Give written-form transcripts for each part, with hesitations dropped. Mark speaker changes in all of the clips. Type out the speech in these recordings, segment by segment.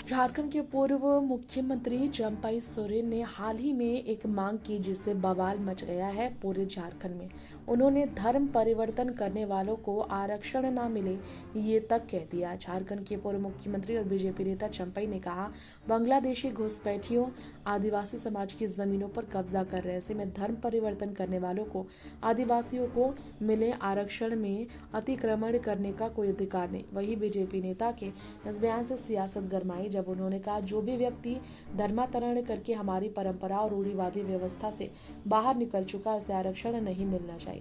Speaker 1: झारखंड के पूर्व मुख्यमंत्री चंपई सोरेन ने हाल ही में एक मांग की जिससे बवाल मच गया है पूरे झारखंड में। उन्होंने धर्म परिवर्तन करने वालों को आरक्षण न मिले ये तक कह दिया। झारखंड के पूर्व मुख्यमंत्री और बीजेपी नेता चंपई ने कहा, बांग्लादेशी घुसपैठियों आदिवासी समाज की जमीनों पर कब्जा कर रहे, ऐसे में धर्म परिवर्तन करने वालों को आदिवासियों को मिले आरक्षण में अतिक्रमण करने का कोई अधिकार नहीं। वही बीजेपी नेता के इस बयान से सियासत गरमाई जब उन्होंने कहा, जो भी व्यक्ति धर्मांतरण करके हमारी परंपरा और रूढ़िवादी व्यवस्था से बाहर निकल चुका है उसे आरक्षण नहीं मिलना चाहिए।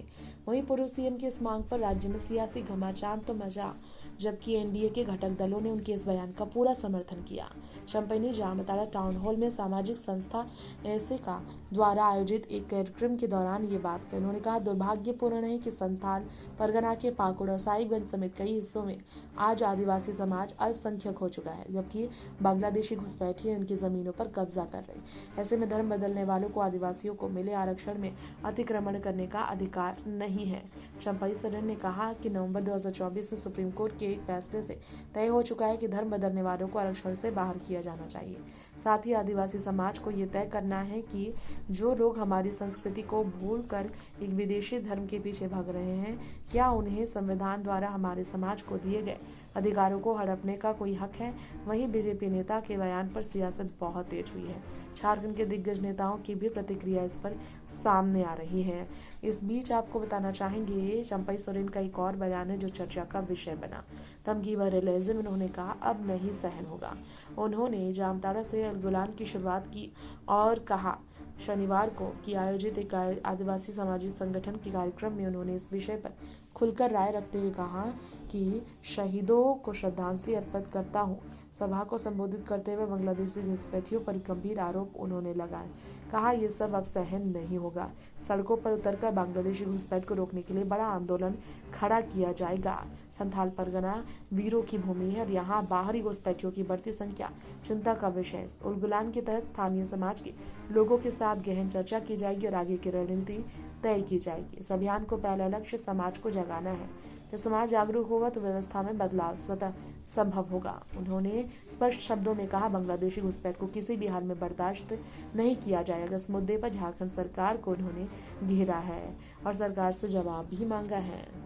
Speaker 1: वहीं पूर्व सीएम की इस मांग पर राज्य में सियासी घमासान तो मचा, जबकि एनडीए के घटक दलों ने उनके इस बयान का पूरा समर्थन किया। चंपई ने जामताड़ा टाउन हॉल में सामाजिक संस्था ऐसे का द्वारा आयोजित एक कार्यक्रम के दौरान ये बात कही। उन्होंने कहा, दुर्भाग्यपूर्ण है कि संथाल परगना के पाकुड़ और साहिबगंज समेत कई हिस्सों में आज आदिवासी समाज अल्पसंख्यक हो चुका है, जबकि बांग्लादेशी घुसपैठिए उनकी जमीनों पर कब्जा कर रहे। ऐसे में धर्म बदलने वालों को आदिवासियों को मिले आरक्षण में अतिक्रमण करने का अधिकार नहीं है। चंपई सोरेन ने कहा कि नवंबर 2024 में सुप्रीम कोर्ट के एक फैसले से तय हो चुका है कि धर्म बदलने वालों को आरक्षण से बाहर किया जाना चाहिए। साथ ही आदिवासी समाज को ये तय करना है कि जो लोग हमारी संस्कृति को भूलकर एक विदेशी धर्म के पीछे भाग रहे हैं, क्या उन्हें संविधान द्वारा हमारे समाज को दिए गए अधिकारों को हड़पने का कोई हक है। वहीं बीजेपी नेता के बयान पर सियासत बहुत तेज हुई है। झारखंड के दिग्गज नेताओं की भी प्रतिक्रिया इस पर सामने आ रही है। इस बीच आपको बताना चाहेंगे, चंपई सोरेन का एक और बयान है जो चर्चा का विषय बना। धमकी भरे लहजे में उन्होंने कहा, अब नहीं सहन होगा। उन्होंने जामताड़ा से अलगुलान की शुरुआत की और कहा, शनिवार को की आयोजित एक आदिवासी सामाजिक संगठन के कार्यक्रम में उन्होंने इस विषय पर खुलकर राय रखते हुए कहा कि शहीदों को श्रद्धांजलि अर्पित करता हूं। सभा को संबोधित करते हुए बांग्लादेशी घुसपैठियों पर गंभीर आरोप उन्होंने लगाए। कहा, यह सब अब सहन नहीं होगा। सड़कों पर उतरकर बांग्लादेशी घुसपैठ को रोकने के लिए बड़ा आंदोलन खड़ा किया जाएगा। संथाल परगना वीरों की भूमि है और यहाँ बाहरी घुसपैठियों की बढ़ती संख्या चिंता का विषय है। उलगुलान के तहत स्थानीय समाज के लोगों के साथ गहन चर्चा की जाएगी और आगे की रणनीति तय की जाएगी। इस अभियान को पहला लक्ष्य समाज को जगाना है। जब समाज जागरूक होगा तो व्यवस्था में बदलाव स्वतः संभव होगा। उन्होंने स्पष्ट शब्दों में कहा, बांग्लादेशी घुसपैठ को किसी भी हाल में बर्दाश्त नहीं किया जाएगा। इस मुद्दे पर झारखंड सरकार को उन्होंने घेरा है और सरकार से जवाब भी मांगा है।